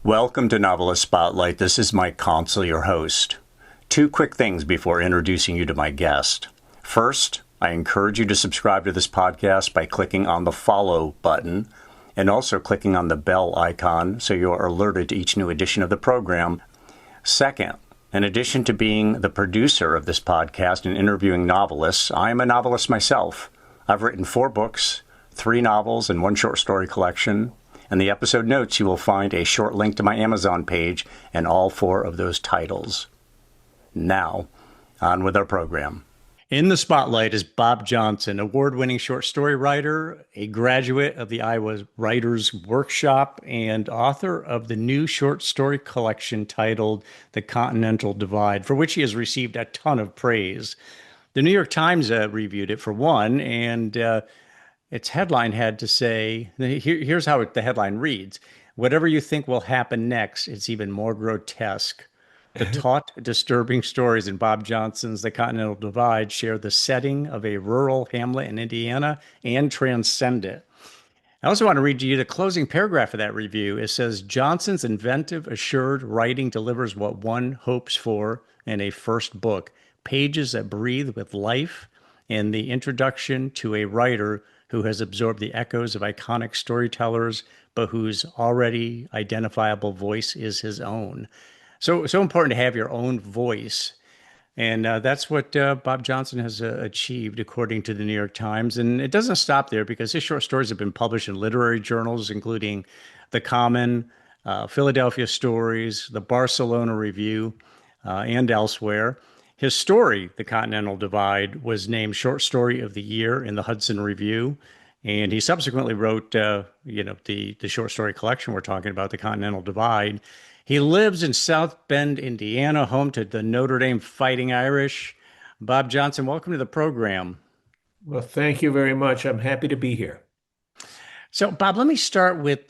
Welcome to Novelist Spotlight. This is Mike Consol, your host. Two quick things before introducing you to my guest. First, I encourage you to subscribe to this podcast by clicking on the follow button and also clicking on the bell icon so you're alerted to each new edition of the program. Second, in addition to being the producer of this podcast and interviewing novelists, I am a novelist myself. I've written 4 books, 3 novels, and 1 short story collection. In the episode notes, you will find a short link to my Amazon page and all 4 of those titles. Now, on with our program. In the spotlight is Bob Johnson, award-winning short story writer, a graduate of the Iowa Writers Workshop, and author of the new short story collection titled The Continental Divide, for which he has received a ton of praise. The New York Times reviewed it for one, and its headline had to say, here's how the headline reads: "Whatever you think will happen next, it's even more grotesque." The taut, disturbing stories in Bob Johnson's The Continental Divide share the setting of a rural hamlet in Indiana and transcend it. I also want to read you the closing paragraph of that review. It says, "Johnson's inventive, assured writing delivers what one hopes for in a first book, pages that breathe with life, and the introduction to a writer who has absorbed the echoes of iconic storytellers, but whose already identifiable voice is his own." So important to have your own voice. And that's what Bob Johnson has achieved, according to the New York Times. And it doesn't stop there, because his short stories have been published in literary journals, including The Common, Philadelphia Stories, the Barcelona Review, and elsewhere. His story, The Continental Divide, was named Short Story of the Year in the Hudson Review. And he subsequently wrote, the short story collection we're talking about, The Continental Divide. He lives in South Bend, Indiana, home to the Notre Dame Fighting Irish. Bob Johnson, welcome to the program. Well, thank you very much. I'm happy to be here. So, Bob, let me start with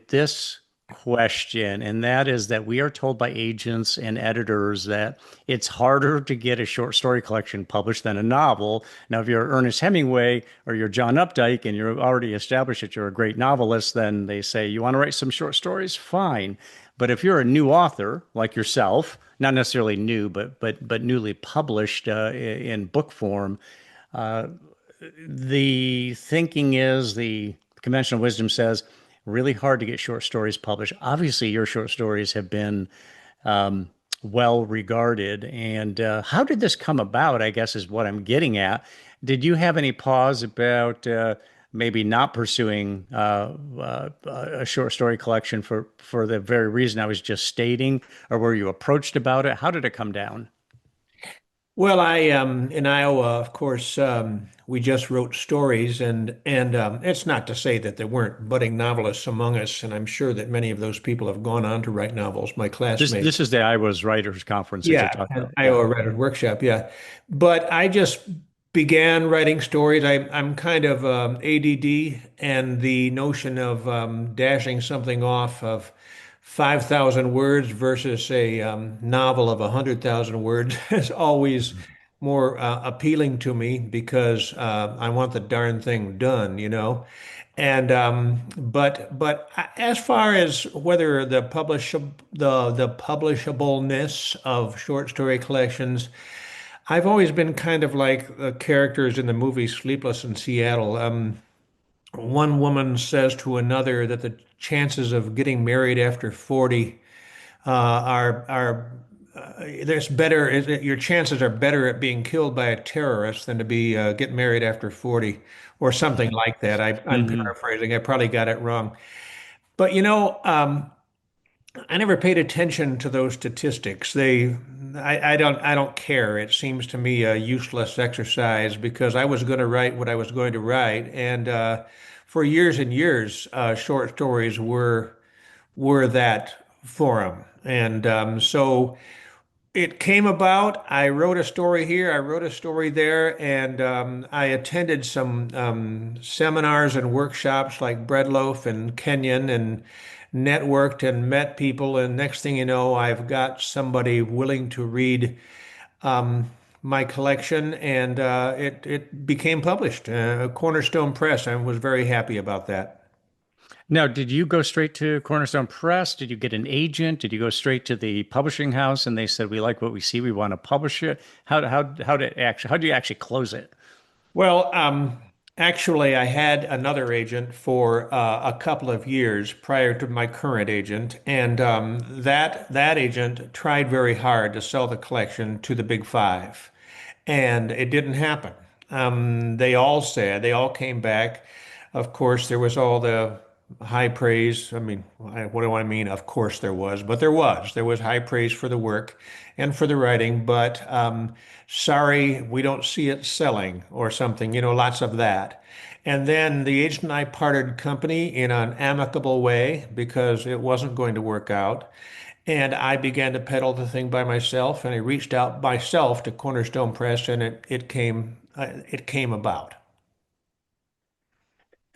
this question, and that is that we are told by agents and editors that it's harder to get a short story collection published than a novel. Now, if you're Ernest Hemingway or you're John Updike and you're already established that you're a great novelist, then they say, you want to write some short stories? Fine. But if you're a new author like yourself, not necessarily new, but newly published in book form, the thinking is, the conventional wisdom says, really hard to get short stories published. Obviously, your short stories have been well regarded. And how did this come about, I guess, is what I'm getting at. Did you have any pause about maybe not pursuing a short story collection for the very reason I was just stating, or were you approached about it? How did it come down? Well, I in Iowa, of course, we just wrote stories, and it's not to say that there weren't budding novelists among us, and I'm sure that many of those people have gone on to write novels. My This classmates, is the Iowa's Writers Conference that you're yeah, talking and about. Yeah. Iowa Writers Workshop, yeah. But I just began writing stories. I'm kind of ADD, and the notion of dashing something off of 5,000 words versus a novel of 100,000 words is always more appealing to me because I want the darn thing done, you know. And but as far as whether the publishableness of short story collections, I've always been kind of like the characters in the movie Sleepless in Seattle. One woman says to another that the chances of getting married after 40 are there's better your chances are better at being killed by a terrorist than to be get married after 40 or something like that. I'm Hmm. paraphrasing. I probably got it wrong. But I never paid attention to those statistics. I don't care. It seems to me a useless exercise because I was going to write what I was going to write, and for years and years, short stories were that forum, and so it came about. I wrote a story here, I wrote a story there, and I attended some seminars and workshops like Breadloaf and Kenyon and networked and met people. And next thing you know, I've got somebody willing to read um, my collection, and it became published. Cornerstone Press. I was very happy about that. Now, did you go straight to Cornerstone Press? Did you get an agent? Did you go straight to the publishing house and they said, "We like what we see, we want to publish it"? How do you actually close it? Well, actually, I had another agent for a couple of years prior to my current agent, and that agent tried very hard to sell the collection to the Big Five, and it didn't happen. They all came back. Of course, there was all the high praise. I mean, what do I mean? Of course there was, but there was high praise for the work and for the writing. But sorry, we don't see it selling or something. Lots of that. And then the agent and I parted company in an amicable way because it wasn't going to work out. And I began to peddle the thing by myself, and I reached out myself to Cornerstone Press, and it came about.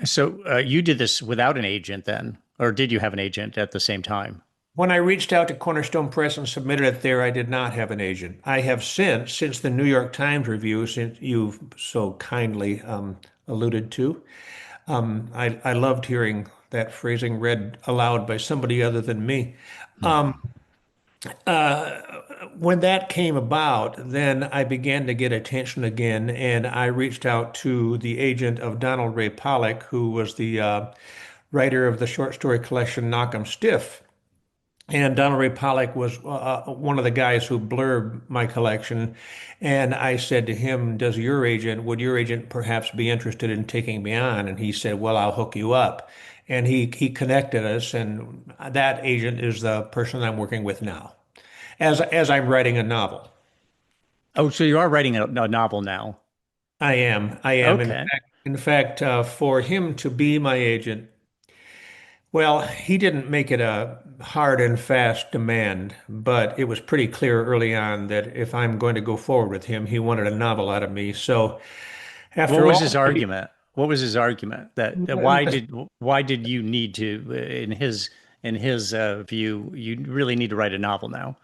So you did this without an agent then, or did you have an agent at the same time? When I reached out to Cornerstone Press and submitted it there, I did not have an agent. I have since the New York Times review, since you've so kindly alluded to. I loved hearing that phrasing read aloud by somebody other than me. Um, uh, when that came about, then I began to get attention again, and I reached out to the agent of Donald Ray Pollock, who was the writer of the short story collection Knock 'em Stiff. And Donald Ray Pollock was one of the guys who blurbed my collection. And I said to him, would your agent perhaps be interested in taking me on? And he said, well, I'll hook you up. And he connected us. And that agent is the person I'm working with now, as I'm writing a novel. Oh, so you are writing a novel now. I am. I am. Okay. In fact, for him to be my agent, well, he didn't make it a hard and fast demand, but it was pretty clear early on that if I'm going to go forward with him, he wanted a novel out of me. So What after was all, his argument? What was his argument that why did you need to in his view you really need to write a novel now?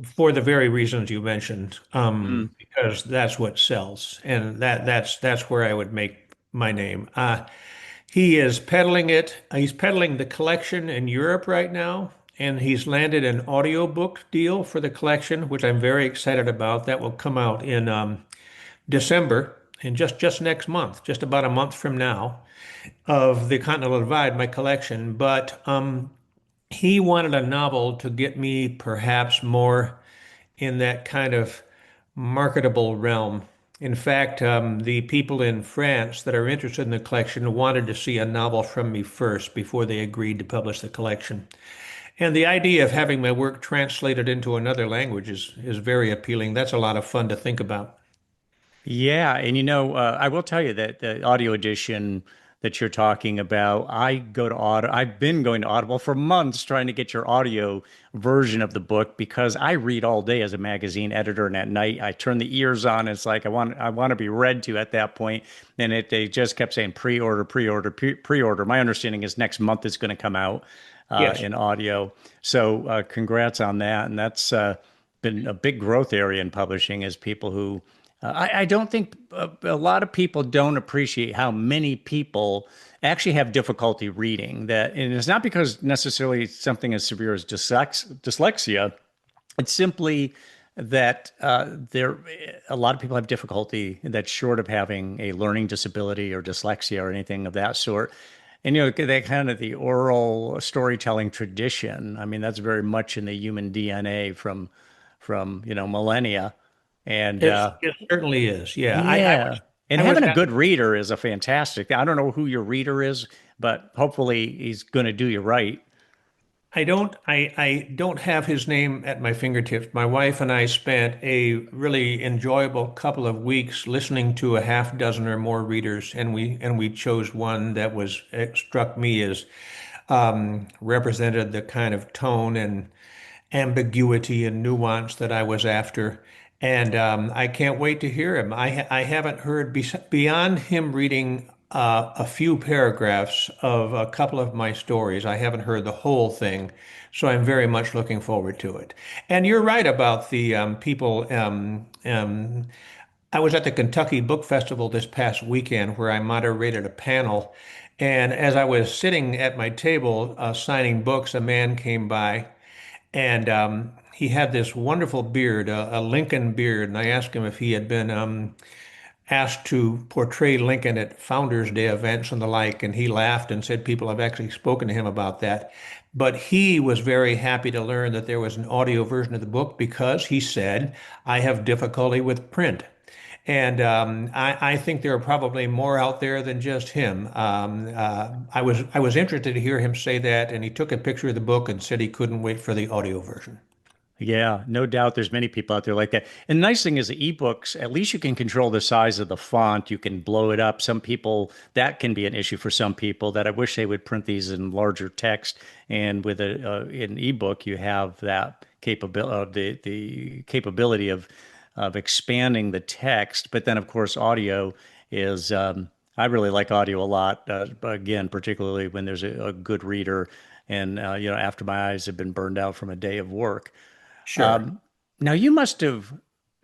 for the very reasons you mentioned, Mm. because that's what sells, and that's where I would make my name. He is peddling it. He's peddling the collection in Europe right now, and he's landed an audiobook deal for the collection, which I'm very excited about. That will come out in December, and just next month, just about a month from now, of the Continental Divide, my collection. But he wanted a novel to get me perhaps more in that kind of marketable realm. In fact, the people in France that are interested in the collection wanted to see a novel from me first before they agreed to publish the collection. And the idea of having my work translated into another language is very appealing. That's a lot of fun to think about. Yeah, and I will tell you that the audio edition that you're talking about, I've been going to Audible for months trying to get your audio version of the book because I read all day as a magazine editor, and at night I turn the ears on. It's like I want to be read to at that point, and they just kept saying pre-order, pre-order, pre-order. My understanding is next month it's going to come out Yes. in audio. So congrats on that, and that's been a big growth area in publishing is people who I don't think a lot of people don't appreciate how many people actually have difficulty reading that. And it's not because necessarily something as severe as dyslexia. It's simply that a lot of people have difficulty that's short of having a learning disability or dyslexia or anything of that sort. And that kind of the oral storytelling tradition. I mean, that's very much in the human DNA from millennia. And It certainly is. Yeah. yeah. And I was having a at good reader is a fantastic. I don't know who your reader is, but hopefully he's going to do you right. I don't have his name at my fingertips. My wife and I spent a really enjoyable couple of weeks listening to a half dozen or more readers, and we chose one that was it struck me as represented the kind of tone and ambiguity and nuance that I was after. And I can't wait to hear him. I haven't heard beyond him reading a few paragraphs of a couple of my stories. I haven't heard the whole thing, so I'm very much looking forward to it. And you're right about the people. I was at the Kentucky Book Festival this past weekend where I moderated a panel, And as I was sitting at my table signing books, a man came by and he had this wonderful beard, a Lincoln beard. And I asked him if he had been asked to portray Lincoln at Founders Day events and the like. And he laughed and said people have actually spoken to him about that. But he was very happy to learn that there was an audio version of the book because he said, I have difficulty with print. And I think there are probably more out there than just him. I was interested to hear him say that, and he took a picture of the book and said he couldn't wait for the audio version. Yeah, no doubt there's many people out there like that. And the nice thing is the ebooks, at least you can control the size of the font. You can blow it up. Some people, that can be an issue for some people that I wish they would print these in larger text. And with an ebook, you have that capability, the capability of expanding the text. But then, of course, audio is, I really like audio a lot. Again, particularly when there's a good reader and, after my eyes have been burned out from a day of work. Sure. Now you must have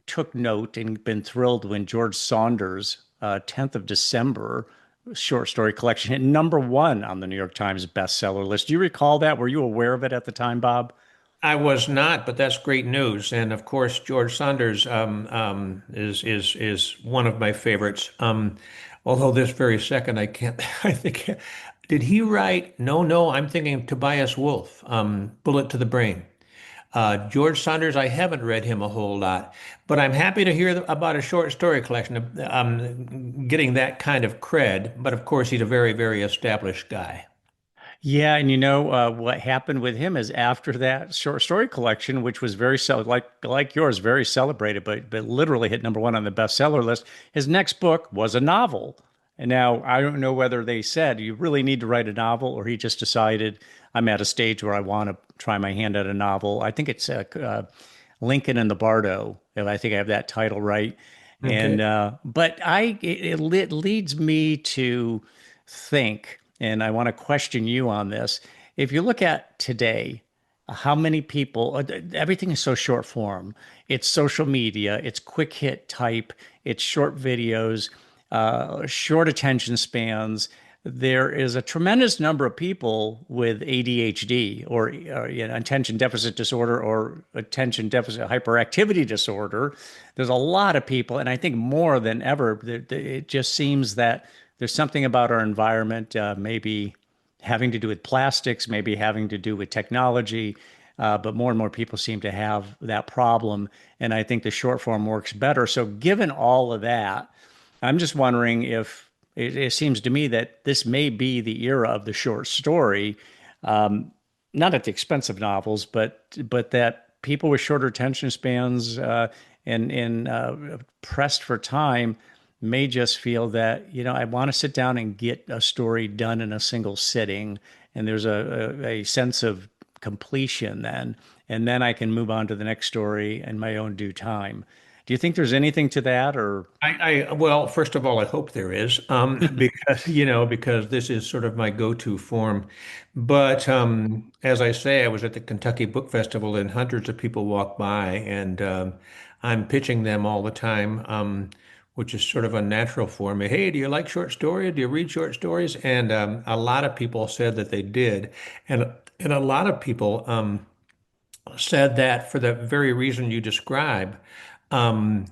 took note and been thrilled when George Saunders' 10th of December short story collection hit #1 on the New York Times bestseller list. Do you recall that? Were you aware of it at the time, Bob? I was not, but that's great news. And of course, George Saunders is one of my favorites. Although this very second, I can't. I think did he write? No, no. I'm thinking Tobias Wolff. Bullet to the Brain. George Saunders, I haven't read him a whole lot, but I'm happy to hear about a short story collection. Getting that kind of cred, but of course, he's a very, very established guy. Yeah, and what happened with him is after that short story collection, which was like yours, very celebrated, but literally hit #1 on the bestseller list. His next book was a novel, and now I don't know whether they said you really need to write a novel, or he just decided I'm at a stage where I want to try my hand at a novel. I think it's Lincoln and the Bardo, if I think I have that title right. And Okay. but it leads me to think, and I want to question you on this. If you look at today, how many people, everything is so short form. It's social media, it's quick hit type, it's short videos, short attention spans. There is a tremendous number of people with ADHD or attention deficit disorder or attention deficit hyperactivity disorder. There's a lot of people, and I think more than ever, it just seems that there's something about our environment, maybe having to do with plastics, maybe having to do with technology, but more and more people seem to have that problem. And I think the short form works better. So, given all of that, I'm just wondering if it seems to me that this may be the era of the short story, not at the expense of novels, but that people with shorter attention spans and pressed for time may just feel that, I want to sit down and get a story done in a single sitting. And there's a sense of completion then. And then I can move on to the next story in my own due time. Do you think there's anything to that or? Well, first of all, I hope there is, because this is sort of my go-to form. But as I say, I was at the Kentucky Book Festival and hundreds of people walk by, and I'm pitching them all the time, which is sort of unnatural for me. Hey, do you like short stories? Do you read short stories? And a lot of people said that they did, and a lot of people said that for the very reason you describe. Um,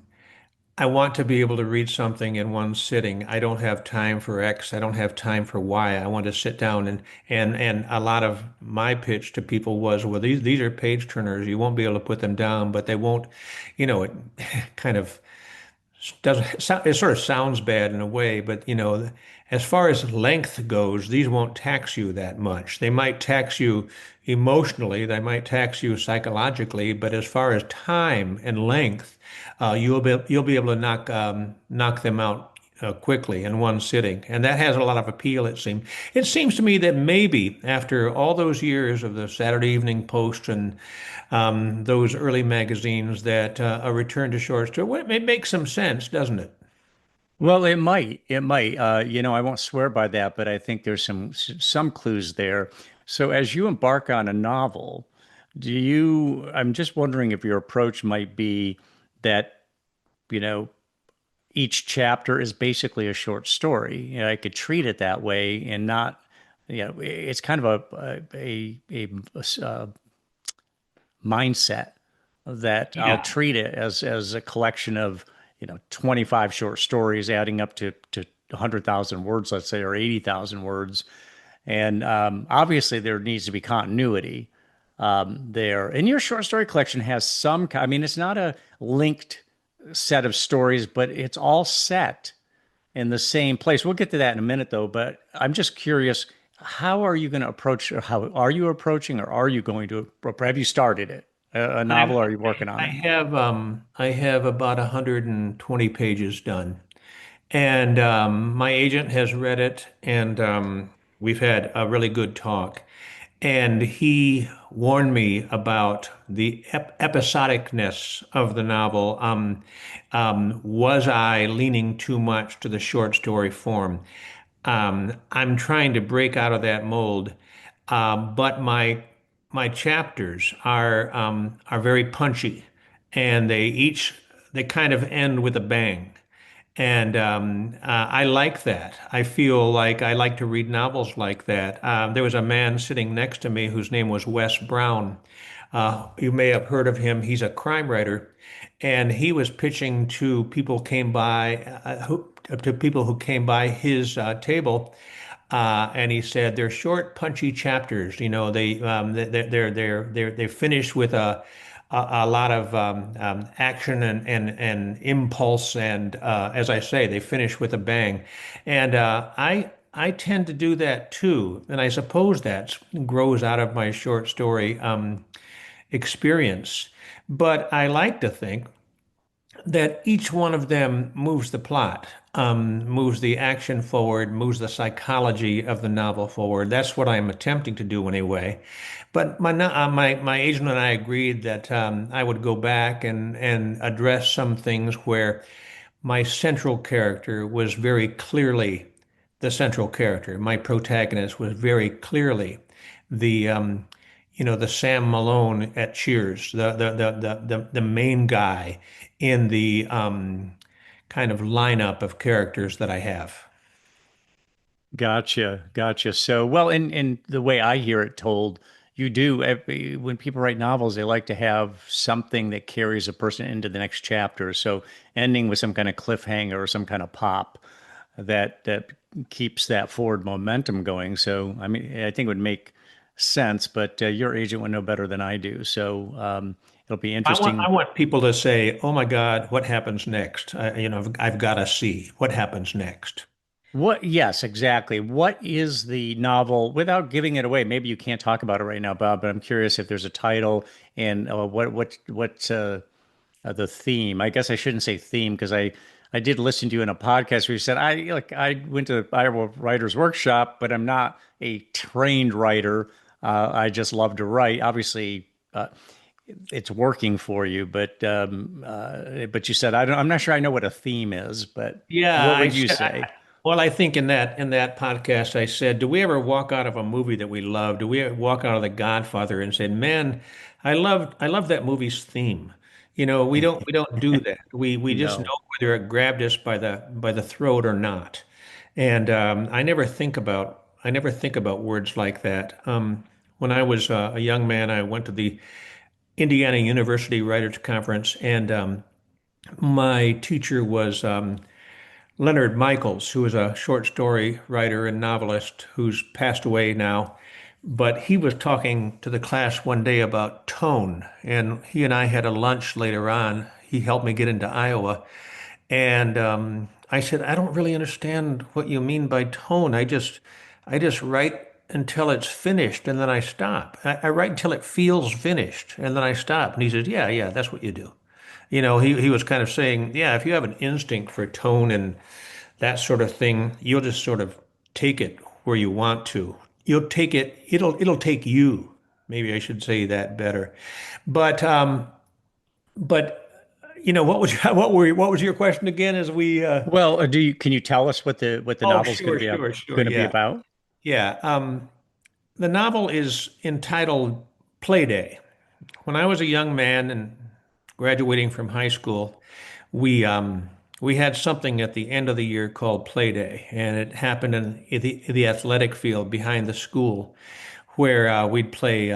I want to be able to read something in one sitting. I don't have time for X. I don't have time for Y. I want to sit down and a lot of my pitch to people was, well, these are page turners. You won't be able to put them down, but they won't, it kind of doesn't it sort of sounds bad in a way, but as far as length goes, these won't tax you that much. They might tax you emotionally, they might tax you psychologically, but as far as time and length, you'll be able to knock them out quickly in one sitting, and that has a lot of appeal. It seems. It seems to me that maybe after all those years of the Saturday Evening Post and those early magazines, that a return to short story, well, it makes some sense, doesn't it? Well, it might. It might. I won't swear by that, but I think there's some clues there. So as you embark on a novel, I'm just wondering if your approach might be that, you know, each chapter is basically a short story. I could treat it that way and not, it's kind of a mindset that I'll Yeah. treat it as a collection of 25 short stories adding up to 100,000 words, let's say, or 80,000 words. And obviously, there needs to be continuity there. And your short story collection has some, I mean, it's not a linked set of stories, but it's all set in the same place. We'll get to that in a minute, though. But I'm just curious, how are you going to approach, or how are you approaching, or are you going to, have you started it? A novel, or are you working on it? I have about 120 pages done. And my agent has read it, and we've had a really good talk. And he warned me about the episodicness of the novel. Was I leaning too much to the short story form? I'm trying to break out of that mold, but my chapters are very punchy, and they kind of end with a bang. And I like that. I feel like I like to read novels like that. There was a man sitting next to me whose name was Wes Brown. You may have heard of him. He's a crime writer, and he was pitching to people came by to people who came by his table, and he said they're short, punchy chapters. You know, they finish with a lot of action and impulse, and as I say, they finish with a bang. And I tend to do that too, and I suppose that grows out of my short story experience. But I like to think that each one of them moves the plot, moves the action forward, moves the psychology of the novel forward. That's what I'm attempting to do anyway. But my agent and I agreed that I would go back and address some things where my central character was very clearly the central character. My protagonist was very clearly the the Sam Malone at Cheers, the main guy in the kind of lineup of characters that I have. Gotcha, gotcha. So, well, in the way I hear it told, you do when people write novels, they like to have something that carries a person into the next chapter. So, ending with some kind of cliffhanger or some kind of pop that keeps that forward momentum going. So, I mean, I think it would make sense, but your agent would know better than I do. So, it'll be I interesting. want people to say, "Oh my God, what happens next?" I've got to see what happens next. What? Yes, exactly. What is the novel? Without giving it away, maybe you can't talk about it right now, Bob. But I'm curious if there's a title and what the theme. I guess I shouldn't say theme because I did listen to you in a podcast where you said I went to Iowa Writers Workshop, but I'm not a trained writer. I just love to write. Obviously, it's working for you, but you said I'm not sure I know what a theme is. But Yeah, what would you say? well, I think in that podcast I said, do we ever walk out of a movie that we love? Do we ever walk out of The Godfather and say, "Man, I love that movie's theme." You know, we don't do that. We just know No. whether it grabbed us by the throat or not. And I never think about words like that. When I was a young man, I went to the Indiana University Writers Conference, and my teacher was Leonard Michaels, who is a short story writer and novelist who's passed away now. But he was talking to the class one day about tone, and he and I had a lunch later on. He helped me get into Iowa, and I said, "I don't really understand what you mean by tone. I just write until it's finished, and then I stop. I write until it feels finished, and then I stop." And he says, "Yeah, yeah, that's what you do." You know, he was kind of saying, yeah, if you have an instinct for tone and that sort of thing, you'll just sort of take it where you want to. You'll take it, it'll take you. Maybe I should say that better. But what was your question again as we Well, can you tell us what the oh, novel's sure, sure, going to be yeah. about? Yeah. The novel is entitled Playday. When I was a young man and graduating from high school, we we had something at the end of the year called Play Day, and it happened in the athletic field behind the school, where we'd play,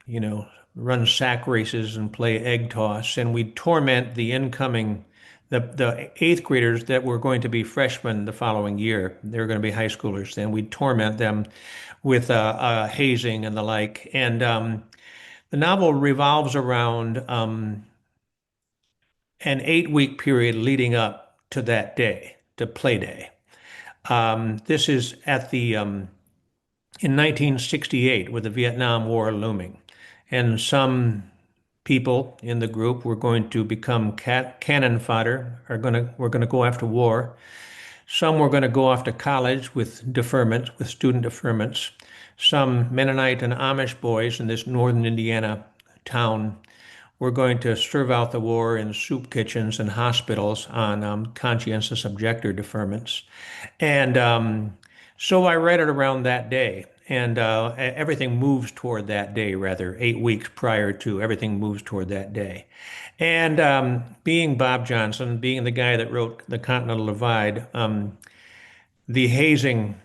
you know, run sack races and play egg toss, and we'd torment the incoming, the eighth graders that were going to be freshmen the following year. They were going to be high schoolers. Then we'd torment them with hazing and the like. And the novel revolves around an 8 week period leading up to that day, to Play Day. This is at the in 1968 with the Vietnam War looming, and some people in the group were going to become cannon fodder, were going to go after war. Some were going to go off to college with deferments, with student deferments. Some Mennonite and Amish boys in this northern Indiana town were going to serve out the war in soup kitchens and hospitals on conscientious objector deferments. And so I read it around that day. And everything moves toward that day, rather, 8 weeks prior to everything moves toward that day. And being Bob Johnson, being the guy that wrote The Continental Divide, the hazing,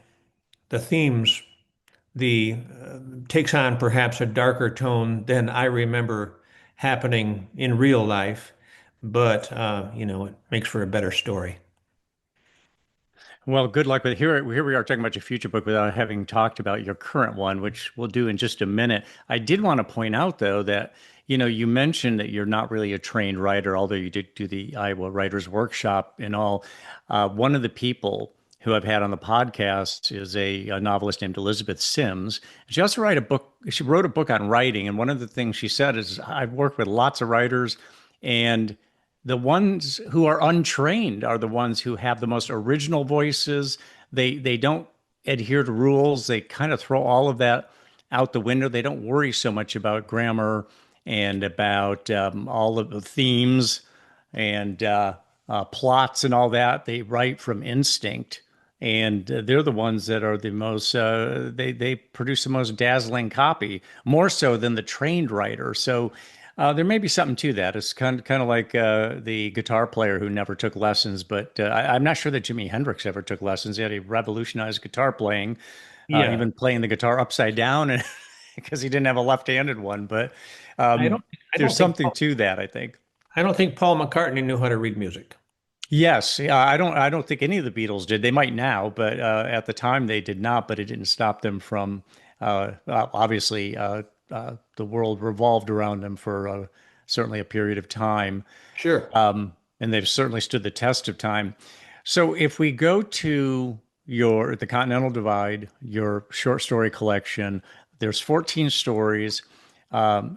the themes, the takes on perhaps a darker tone than I remember happening in real life, but it makes for a better story. Well, good luck with it. Here we are talking about your future book without having talked about your current one, which we'll do in just a minute. I did want to point out, though, that you mentioned that you're not really a trained writer, although you did do the Iowa Writers Workshop and all. One of the people who I've had on the podcast is a novelist named Elizabeth Sims. She also wrote a book. She wrote a book on writing, and one of the things she said is, "I've worked with lots of writers, and the ones who are untrained are the ones who have the most original voices. They don't adhere to rules. They kind of throw all of that out the window. They don't worry so much about grammar and about all of the themes and plots and all that. They write from instinct." And they're the ones that are the most, they produce the most dazzling copy, more so than the trained writer. So there may be something to that. It's kind of like the guitar player who never took lessons, but I'm not sure that Jimi Hendrix ever took lessons. Yet he revolutionized guitar playing, Yeah, even playing the guitar upside down, and because he didn't have a left-handed one. But I don't, I there's don't think something to that, I think. I don't think Paul McCartney knew how to read music. Yes, yeah, I don't think any of the Beatles did. They might now, but at the time they did not. But it didn't stop them from obviously the world revolved around them for certainly a period of time, Sure. and they've certainly stood the test of time. So if we go to the Continental Divide, your short story collection, there's 14 stories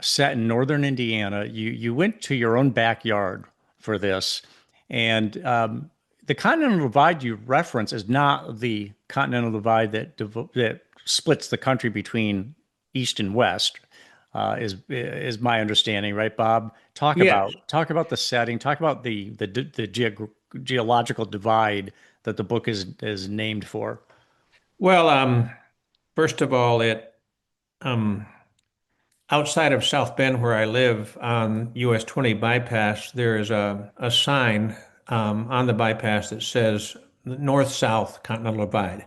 set in northern Indiana. You went to your own backyard for this. And the Continental Divide you reference is not the Continental Divide that splits the country between East and West, is my understanding, right, Bob? Yes. Talk about the setting. Talk about the geological divide that the book is named for. Well, first of all, it um, outside of South Bend, where I live on US 20 bypass, there is a sign on the bypass that says North-South Continental Divide.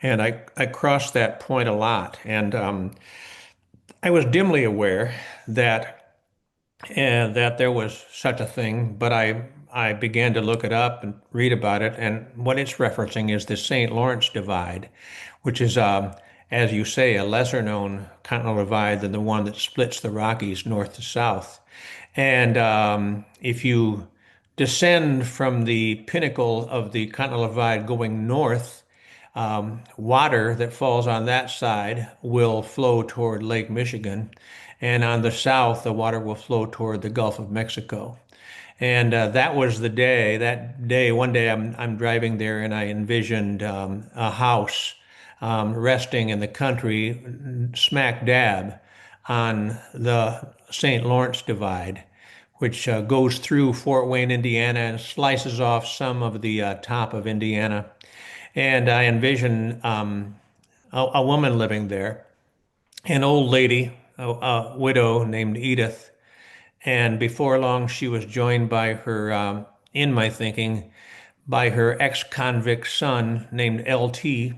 And I crossed that point a lot. And I was dimly aware that that there was such a thing, but I began to look it up and read about it. And what it's referencing is the St. Lawrence Divide, which is, as you say, a lesser known continental divide than the one that splits the Rockies north to south. And if you descend from the pinnacle of the continental divide going north, water that falls on that side will flow toward Lake Michigan. And on the south, the water will flow toward the Gulf of Mexico. And that was the day. That day, one day, I'm driving there, and I envisioned a house resting in the country, smack dab on the St. Lawrence Divide, which goes through Fort Wayne, Indiana, and slices off some of the top of Indiana. And I envision a woman living there, an old lady, a widow named Edith. And before long, she was joined by her in my thinking by her ex-convict son named LT,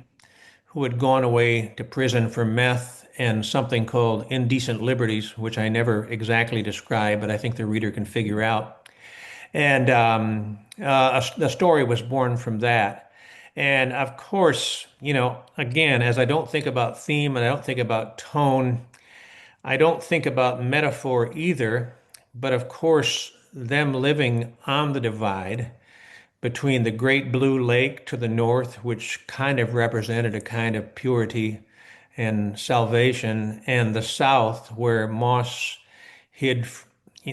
who had gone away to prison for meth and something called indecent liberties, which I never exactly describe, but I think the reader can figure out. And the story was born from that. And of course, again, as I don't think about theme and I don't think about tone, I don't think about metaphor either. But of course, them living on the divide between the great blue lake to the north, which kind of represented a kind of purity and salvation, and the south, where moss hid,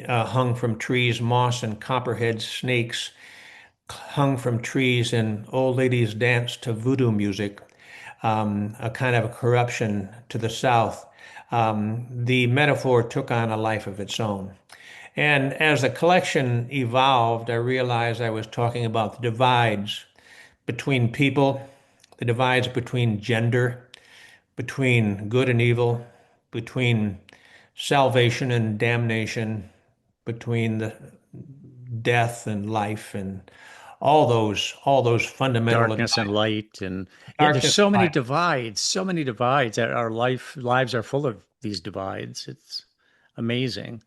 hung from trees, moss and copperhead snakes hung from trees, and old ladies danced to voodoo music, a kind of a corruption to the south. The metaphor took on a life of its own. And as the collection evolved, I realized I was talking about the divides between people, the divides between gender, between good and evil, between salvation and damnation, between the death and life, and all those fundamental Darkness and light, and yeah, there's darkness so and many light. divides, so many divides. Our lives are full of these divides. It's amazing.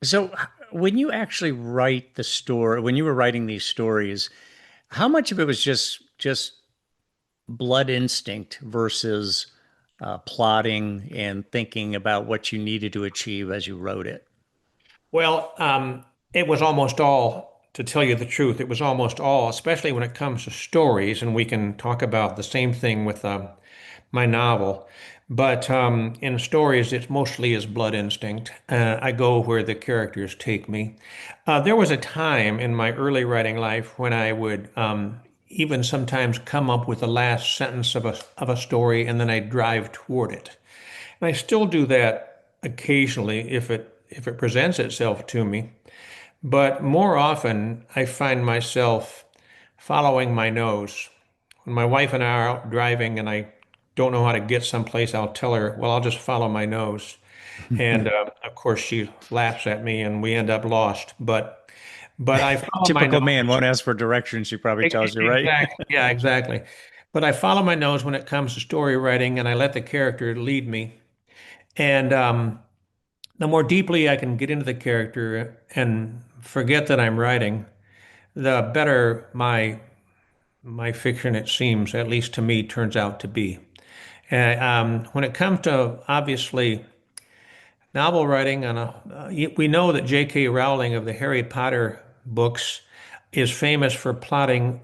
So when you actually write the story, when you were writing these stories, how much of it was just blood instinct versus plotting and thinking about what you needed to achieve as you wrote it? Well, it was almost all, to tell you the truth, it was almost all, especially when it comes to stories, and we can talk about the same thing with my novel. But in stories, it mostly is blood instinct. I go where the characters take me. There was a time in my early writing life when I would even sometimes come up with the last sentence of a story, and then I drive toward it. And I still do that occasionally if it presents itself to me. But more often, I find myself following my nose. When my wife and I are out driving and I don't know how to get someplace, I'll tell her, well, I'll just follow my nose. And of course, she laughs at me and we end up lost. But I follow my Typical nose. man won't ask for directions. She probably tells you, right? Exactly. Yeah, exactly. But I follow my nose when it comes to story writing and I let the character lead me. And the more deeply I can get into the character and forget that I'm writing, the better my fiction, it seems, at least to me, turns out to be. When it comes to obviously novel writing, we know that J.K. Rowling of the Harry Potter books is famous for plotting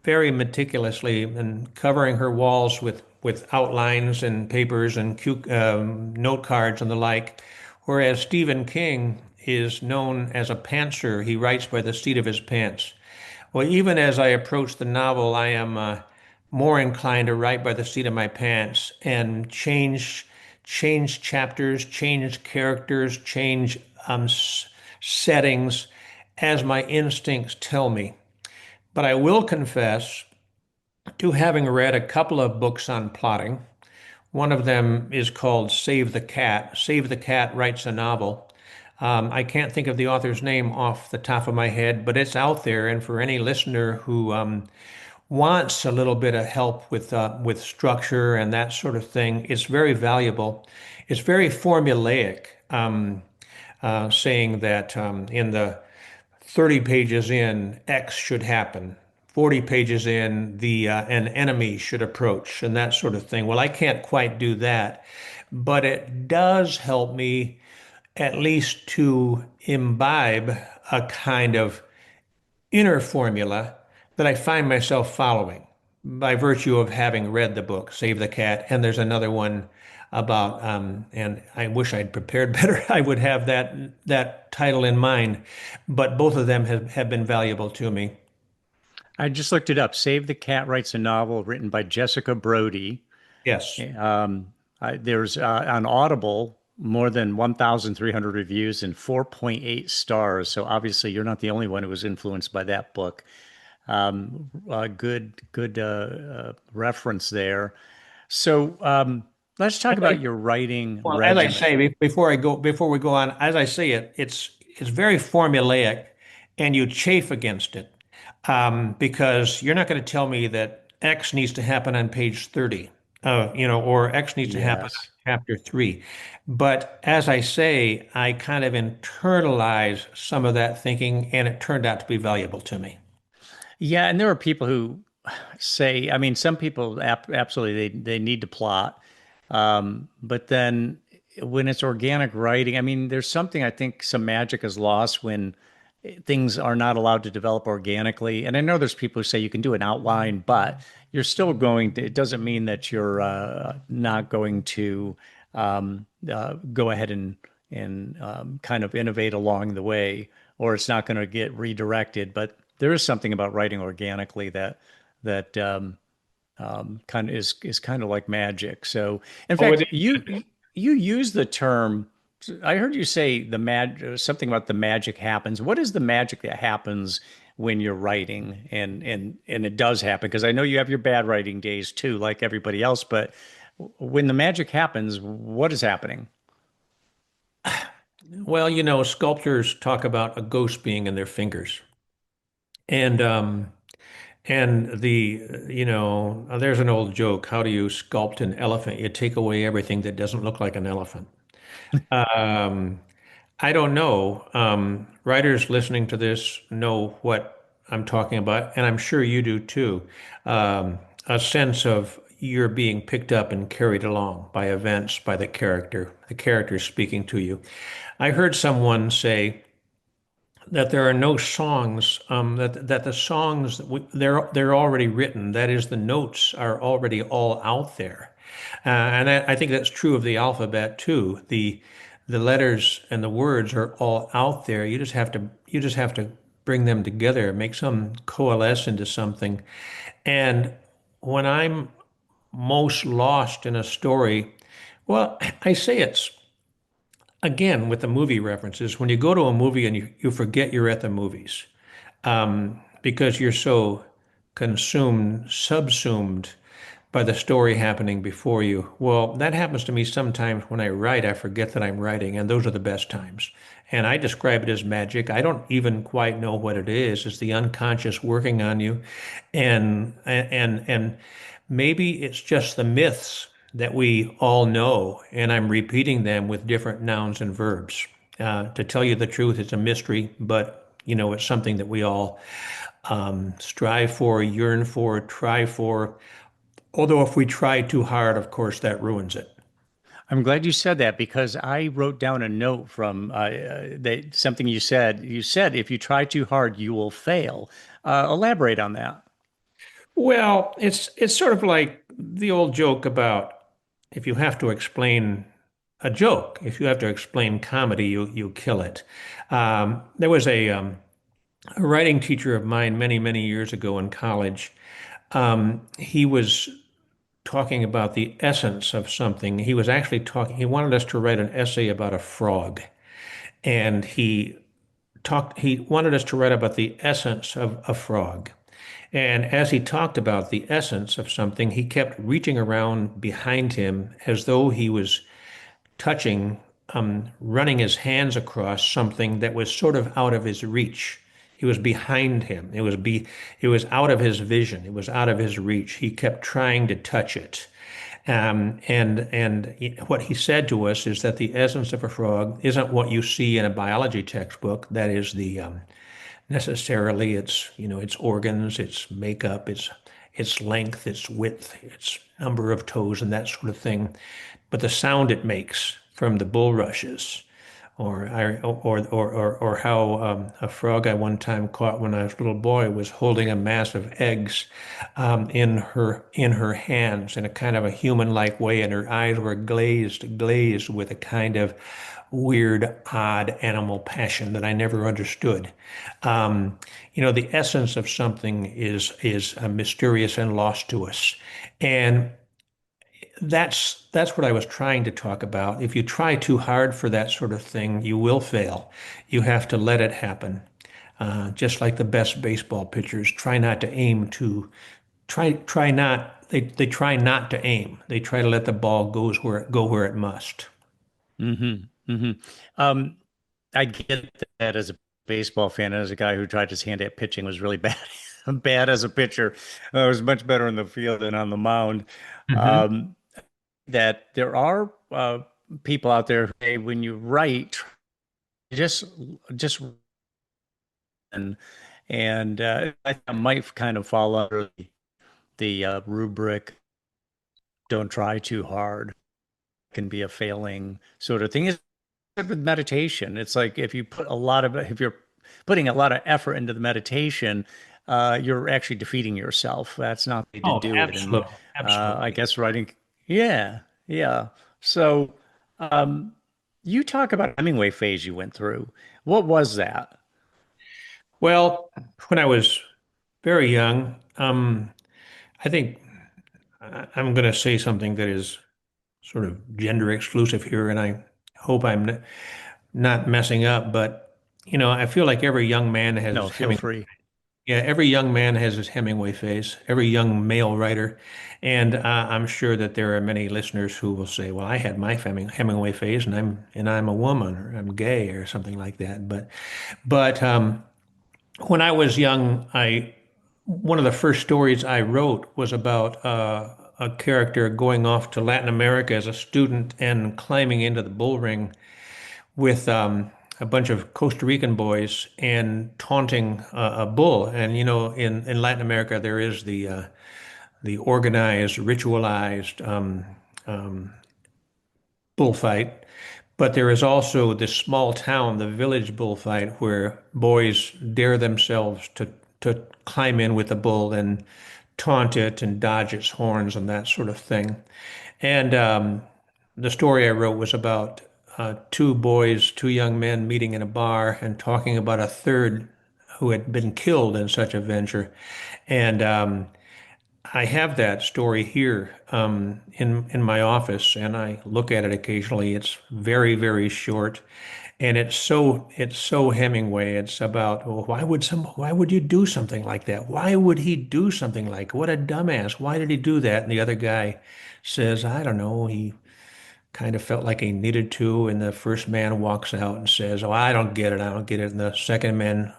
very meticulously and covering her walls with outlines and papers and note cards and the like. Whereas Stephen King is known as a pantser. He writes by the seat of his pants. Well, even as I approach the novel, I am more inclined to write by the seat of my pants and change chapters, change characters, change settings as my instincts tell me. But I will confess to having read a couple of books on plotting. One of them is called Save the Cat. Save the Cat writes a novel. I can't think of the author's name off the top of my head, but it's out there. And for any listener who wants a little bit of help with structure and that sort of thing, it's very valuable. It's very formulaic, saying that in the 30 pages in, X should happen. 40 pages in, the an enemy should approach, and that sort of thing. Well, I can't quite do that, but it does help me at least to imbibe a kind of inner formula that I find myself following by virtue of having read the book, Save the Cat. And there's another one about, and I wish I'd prepared better. I would have that title in mind, but both of them have been valuable to me. I just looked it up. Save the Cat writes a novel written by Jessica Brody. Yes. There's on Audible more than 1,300 reviews and 4.8 stars. So obviously, you're not the only one who was influenced by that book. Good reference there. So let's talk about your writing Well, as I regimen. say, before we go on, as I say it's very formulaic, and you chafe against it, because you're not going to tell me that X needs to happen on page 30, or X needs to happen Yes. on chapter 3. But as I say, I kind of internalize some of that thinking, and it turned out to be valuable to me. Yeah, and there are people who say, I mean, some people absolutely they need to plot, but then when it's organic writing, I mean, there's something I think some magic is lost when things are not allowed to develop organically. And I know there's people who say you can do an outline, but you're still going to, it doesn't mean that you're not going to go ahead and kind of innovate along the way, or it's not going to get redirected. But there is something about writing organically that kind of is kind of like magic. So, in Oh, it fact, is. you use the term. I heard you say something about the magic happens. What is the magic that happens when you're writing, and it does happen? Because I know you have your bad writing days too, like everybody else. But when the magic happens, what is happening? Well, sculptors talk about a ghost being in their fingers. And there's an old joke. How do you sculpt an elephant? You take away everything that doesn't look like an elephant. Um, I don't know. Writers listening to this know what I'm talking about, and I'm sure you do too. A sense of you're being picked up and carried along by events, by the character speaking to you. I heard someone say that there are no songs, that the songs they're already written. That is, the notes are already all out there, and I think that's true of the alphabet too. The letters and the words are all out there. You just have to bring them together, make some coalesce into something. And when I'm most lost in a story, well, I say it's again with the movie references. When you go to a movie and you forget you're at the movies, because you're so subsumed by the story happening before you. Well, that happens to me sometimes when I write. I forget that I'm writing, and those are the best times. And I describe it as magic. I don't even quite know what it is. It's the unconscious working on you, and maybe it's just the myths that we all know, and I'm repeating them with different nouns and verbs. To tell you the truth, it's a mystery, but it's something that we all strive for, yearn for, try for. Although if we try too hard, of course, that ruins it. I'm glad you said that because I wrote down a note from something you said. You said if you try too hard, you will fail. Elaborate on that. Well, it's sort of like the old joke about if you have to explain a joke, if you have to explain comedy, you kill it. There was a writing teacher of mine many years ago in college. He was talking about the essence of something. He was actually talking. He wanted us to write an essay about a frog, and he wanted us to write about the essence of a frog. And as he talked about the essence of something, he kept reaching around behind him as though he was touching, running his hands across something that was sort of out of his reach. He was behind him. It was out of his vision. It was out of his reach. He kept trying to touch it. And what he said to us is that the essence of a frog isn't what you see in a biology textbook. That is the necessarily its organs, its makeup, its length, its width, its number of toes, and that sort of thing. But the sound it makes from the bulrushes, or how a frog I one time caught when I was a little boy was holding a mass of eggs in her hands in a kind of a human-like way, and her eyes were glazed with a kind of weird, odd animal passion that I never understood. The essence of something is mysterious and lost to us, and that's what I was trying to talk about. If you try too hard for that sort of thing, you will fail. You have to let it happen. Just like the best baseball pitchers, try not to aim too. Try not. They try not to aim. They try to let the ball go where it must. Hmm. Hmm. Um, I get that as a baseball fan, as a guy who tried his hand at pitching, was really bad, bad as a pitcher. Was much better in the field than on the mound. Hmm. Um, that there are people out there who say when you write, just just and I think I might kind of fall under the rubric, don't try too hard, can be a failing sort of thing. Is with meditation. It's like if you're putting a lot of effort into the meditation, you're actually defeating yourself. That's not the way to Oh, do it. And absolutely. I Absolutely. guess writing, yeah, yeah. So um, you talk about Hemingway phase you went through. What was that? Well, when I was very young, I think I'm going to say something that is sort of gender exclusive here, and I hope I'm not messing up, but I feel like every young man has No, his feel Hemingway. free. Yeah, every young man has his Hemingway phase, every young male writer. And I'm sure that there are many listeners who will say, "Well, I had my Hemingway phase, and I'm a woman, or I'm gay, or something like that." But when I was young, I one of the first stories I wrote was about a character going off to Latin America as a student and climbing into the bull ring with a bunch of Costa Rican boys and taunting a bull. And in Latin America, there is the organized, ritualized bullfight, but there is also this small town, the village bullfight, where boys dare themselves to climb in with the bull and taunt it and dodge its horns and that sort of thing. And the story I wrote was about two boys, two young men meeting in a bar and talking about a third who had been killed in such a venture. And I have that story here in my office, and I look at it occasionally. It's very, very short, and it's so Hemingway. It's about, well, why would you do something like that? Why would he do something like, what a dumbass? Why did he do that? And the other guy says, I don't know. He kind of felt like he needed to. And the first man walks out and says, "Oh, I don't get it. I don't get it." And the second man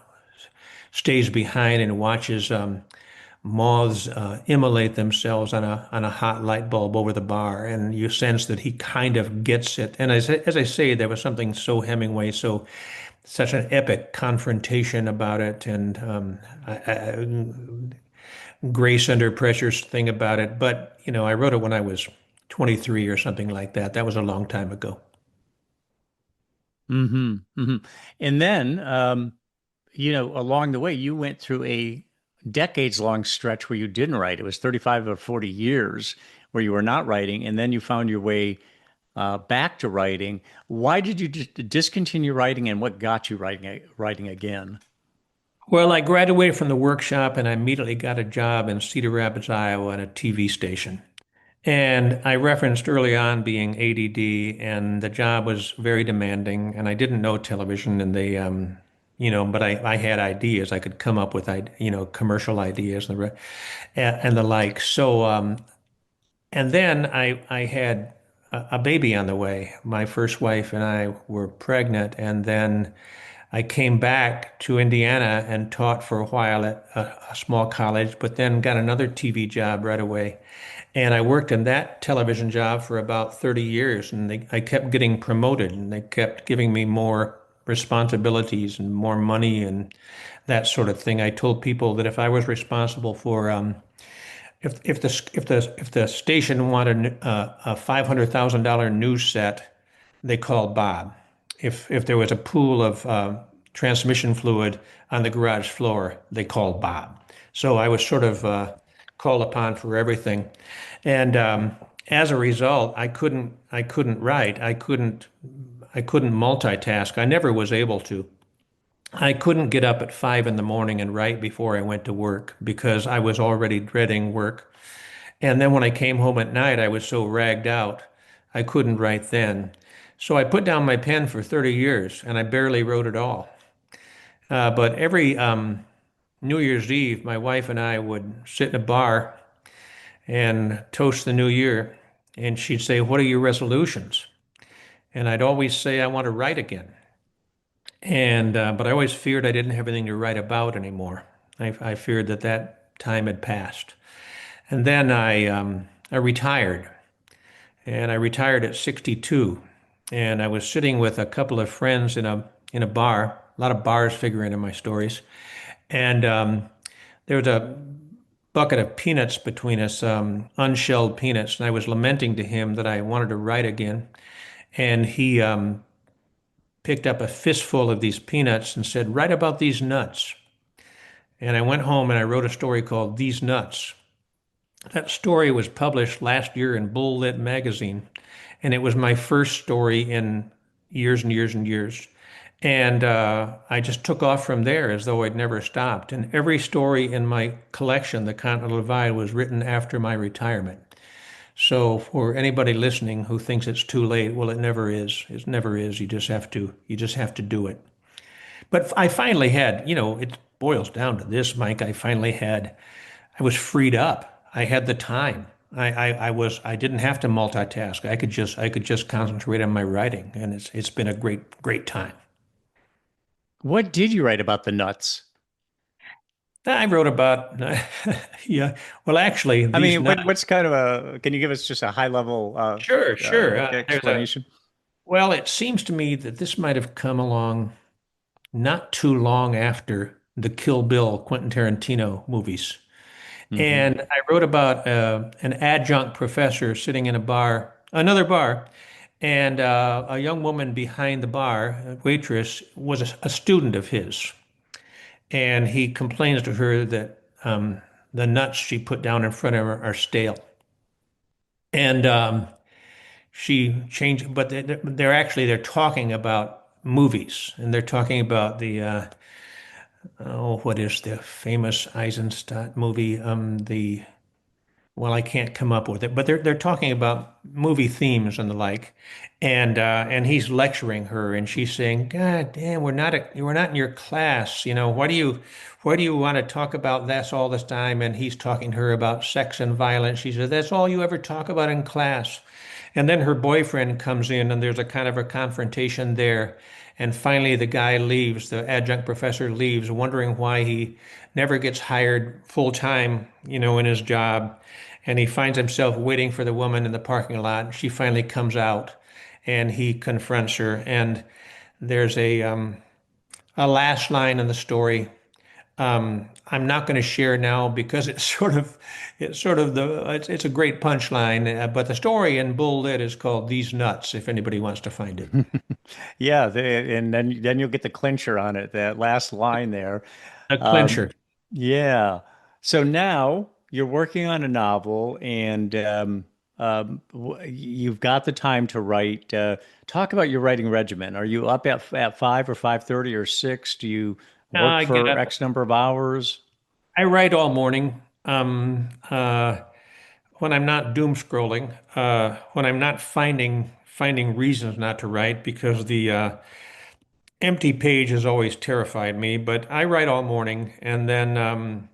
stays behind and watches moths immolate themselves on a hot light bulb over the bar, and you sense that he kind of gets it. And as I say, there was something so Hemingway, such an epic confrontation about it, and grace under pressure thing about it. But I wrote it when I was 23 or something like that. That was a long time ago. Hmm. Hmm. And then, along the way, you went through a decades long stretch where you didn't write. It was 35 or 40 years where you were not writing, and then you found your way back to writing. Why did you discontinue writing, and what got you writing again? Well, I graduated from the workshop and I immediately got a job in Cedar Rapids, Iowa, at a TV station. And I referenced early on being ADD, and the job was very demanding, and I didn't know television, and but I had ideas. I could come up with, commercial ideas and the like. So, and then I had a baby on the way. My first wife and I were pregnant, and then I came back to Indiana and taught for a while at a small college, but then got another TV job right away. And I worked in that television job for about 30 years, and I kept getting promoted, and they kept giving me more responsibilities and more money and that sort of thing. I told people that if I was responsible for if the station wanted a $500,000 news set, they called Bob. If there was a pool of transmission fluid on the garage floor, they called Bob. So I was sort of called upon for everything, and as a result, I couldn't write. I couldn't multitask. I never was able to. I couldn't get up at 5 in the morning and write before I went to work because I was already dreading work. And then when I came home at night, I was so ragged out, I couldn't write then. So I put down my pen for 30 years and I barely wrote at all. But every New Year's Eve, my wife and I would sit in a bar and toast the new year. And she'd say, "What are your resolutions?" And I'd always say, "I want to write again." And but I always feared I didn't have anything to write about anymore. I feared that that time had passed. And then I retired, and I retired at 62. And I was sitting with a couple of friends in a bar. A lot of bars figure into my stories. And there was a bucket of peanuts between us, unshelled peanuts. And I was lamenting to him that I wanted to write again. And he picked up a fistful of these peanuts and said, "Write about these nuts." And I went home and I wrote a story called These Nuts. That story was published last year in Bull Lit magazine, and it was my first story in years and years and years. And I just took off from there as though I'd never stopped. And every story in my collection, The Continental Divide, was written after my retirement. So for anybody listening who thinks it's too late, well, it never is. It never is. You just have to do it. But I finally had, it boils down to this, Mike. I was freed up. I had the time. I didn't have to multitask. I could just concentrate on my writing, and it's been a great time. What did you write about the nuts? I wrote about, yeah. Well, actually, I these mean, nuts. what's kind of can you give us just a high level Sure, sure. explanation? Well, it seems to me that this might have come along not too long after the Kill Bill Quentin Tarantino movies. Hmm. And I wrote about an adjunct professor sitting in another bar, and a young woman behind the bar, a waitress, was a student of his. And he complains to her that the nuts she put down in front of her are stale. And she changed, but they're talking about movies, and they're talking about the what is the famous Eisenstadt movie? Well, I can't come up with it, but they're talking about movie themes and the like, and he's lecturing her, and she's saying, "God damn, we're not in your class, why do you want to talk about this all this time?" And he's talking to her about sex and violence. She said, "That's all you ever talk about in class." And then her boyfriend comes in, and there's a kind of a confrontation there. And finally, the guy leaves, the adjunct professor leaves, wondering why he never gets hired full time, in his job. And he finds himself waiting for the woman in the parking lot. She finally comes out, and he confronts her. And there's a last line in the story. I'm not going to share now because it's a great punchline. But the story in Bull Lit is called These Nuts, if anybody wants to find it. Yeah, and then you'll get the clincher on it, that last line there. A Um, clincher. yeah. So now you're working on a novel, and you've got the time to write. Talk about your writing regimen. Are you up at 5 or 5:30 or 6? Do you work I get for up. X number of hours? I write all morning. When I'm not doom scrolling, when I'm not finding reasons not to write, because the empty page has always terrified me. But I write all morning, and then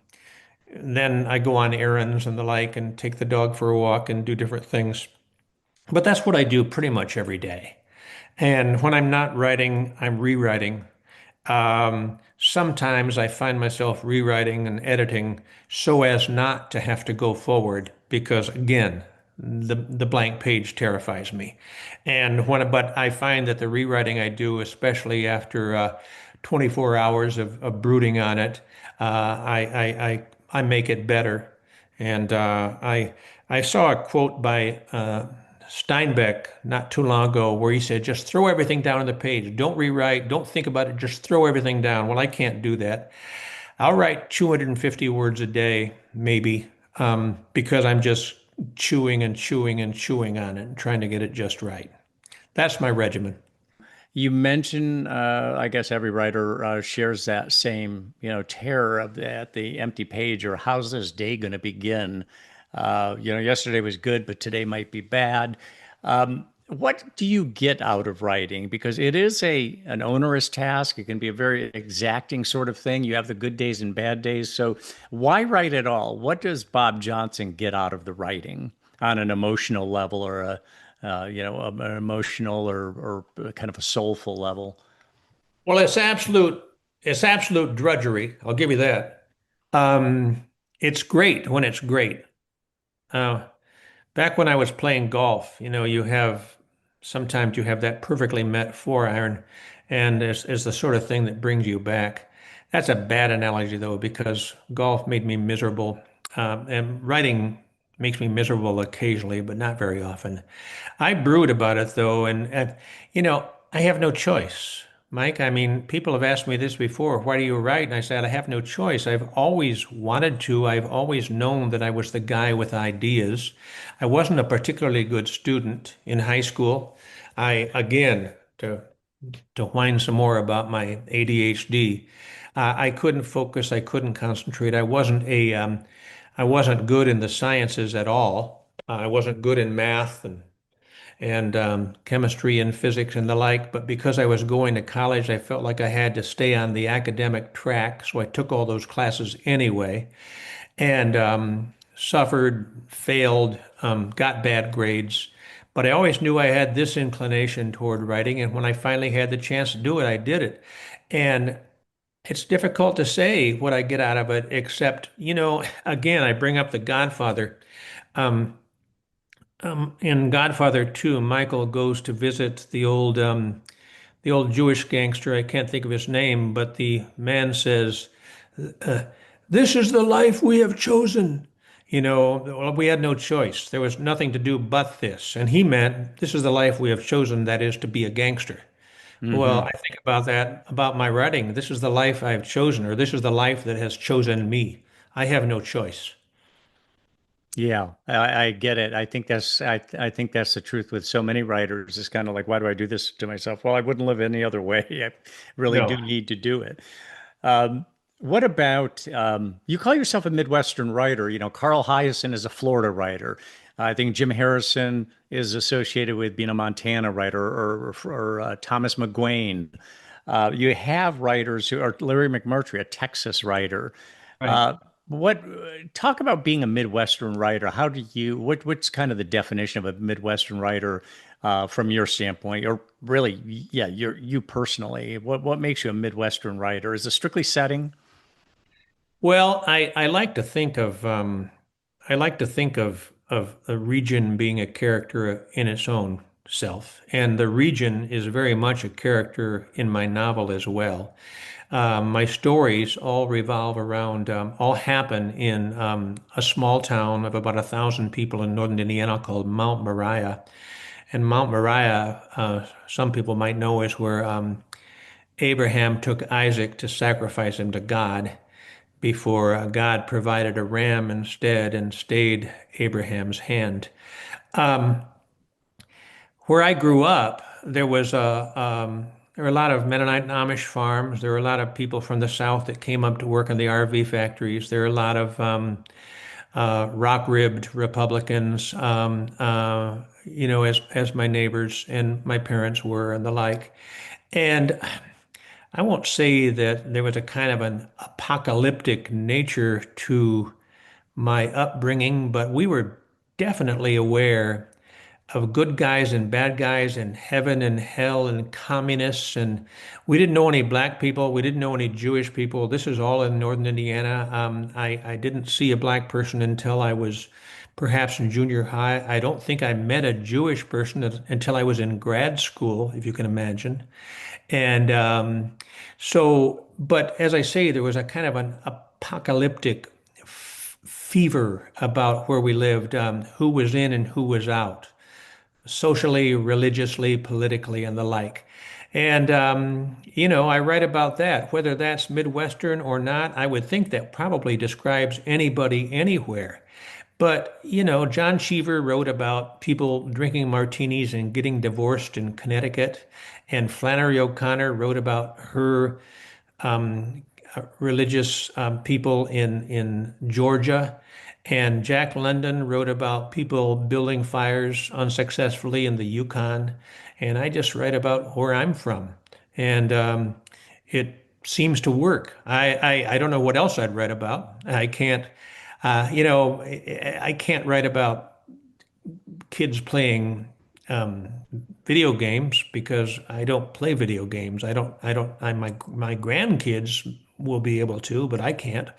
I go on errands and the like, and take the dog for a walk and do different things. But that's what I do pretty much every day. And when I'm not writing, I'm rewriting. Sometimes I find myself rewriting and editing so as not to have to go forward because, again, the blank page terrifies me. But I find that the rewriting I do, especially after 24 hours of brooding on it, I make it better. And I saw a quote by Steinbeck not too long ago where he said, "Just throw everything down on the page. Don't rewrite. Don't think about it. Just throw everything down." Well, I can't do that. I'll write 250 words a day, maybe, because I'm just chewing and chewing and chewing on it and trying to get it just right. That's my regimen. You mentioned, I guess every writer shares that same, terror of the empty page, or how's this day going to begin? Yesterday was good, but today might be bad. What do you get out of writing? Because it is an onerous task. It can be a very exacting sort of thing. You have the good days and bad days. So why write at all? What does Bob Johnson get out of the writing on an emotional level, or an emotional or kind of a soulful level? Well, it's absolute drudgery. I'll give you that. It's great when it's great. Uh, Back when I was playing golf, sometimes you have that perfectly met 4 iron, and is the sort of thing that brings you back. That's a bad analogy though, because golf made me miserable, and writing makes me miserable occasionally, but not very often. I brood about it though, and I have no choice. Mike, I mean, people have asked me this before. Why do you write? And I said, I have no choice. I've always wanted to. I've always known that I was the guy with ideas. I wasn't a particularly good student in high school. Again, to whine some more about my ADHD, I couldn't focus. I couldn't concentrate. I wasn't good in the sciences at all. I wasn't good in math and chemistry and physics and the like. But because I was going to college, I felt like I had to stay on the academic track. So I took all those classes anyway and suffered, failed, got bad grades. But I always knew I had this inclination toward writing. And when I finally had the chance to do it, I did it. And it's difficult to say what I get out of it, except, again, I bring up The Godfather. Um, in Godfather 2, Michael goes to visit the old Jewish gangster. I can't think of his name, but the man says, uh, "This is the life we have chosen." Well, we had no choice. There was nothing to do but this. And he meant, this is the life we have chosen, that is to be a gangster. Well, Hmm. I think about that, about my writing. This is the life I've chosen, or this is the life that has chosen me. I have no choice. Yeah, I get it. I think that's the truth with so many writers. It's kind of like, why do I do this to myself? Well, I wouldn't live any other way. I really No. do need to do it. Um, what about you call yourself a Midwestern writer? You know, Carl Hyacin is a Florida writer. I think Jim Harrison is associated with being a Montana writer, or Thomas McGuane. You have writers who are Larry McMurtry, a Texas writer. Right. Uh, what talk about being a Midwestern writer? How do you what's kind of the definition of a Midwestern writer from your standpoint, or really, yeah, you personally? What makes you a Midwestern writer? Is it strictly setting? Well, I like to think of a region being a character in its own self, and the region is very much a character in my novel as well. My stories all revolve around, all happen in a small town of about 1,000 people in northern Indiana called Mount Moriah. And Mount Moriah, some people might know, is where Abraham took Isaac to sacrifice him to God before God provided a ram instead and stayed Abraham's hand. Um, where I grew up, there were a lot of Mennonite and Amish farms. There were a lot of people from the South that came up to work in the RV factories. There were a lot of rock-ribbed Republicans, as my neighbors and my parents were, and the like. And I won't say that there was a kind of an apocalyptic nature to my upbringing, but we were definitely aware of good guys and bad guys and heaven and hell and communists. And we didn't know any black people. We didn't know any Jewish people. This is all in northern Indiana. I didn't see a black person until I was perhaps in junior high. I don't think I met a Jewish person until I was in grad school, if you can imagine. And but as I say, there was a kind of an apocalyptic fever about where we lived, who was in and who was out, socially, religiously, politically, and the like. And, I write about that. Whether that's Midwestern or not, I would think that probably describes anybody anywhere. But, John Cheever wrote about people drinking martinis and getting divorced in Connecticut. And Flannery O'Connor wrote about her religious people in Georgia. And Jack London wrote about people building fires unsuccessfully in the Yukon. And I just write about where I'm from. And it seems to work. I don't know what else I'd write about. I can't write about kids playing um, video games because I don't play video games. My grandkids will be able to, but I can't.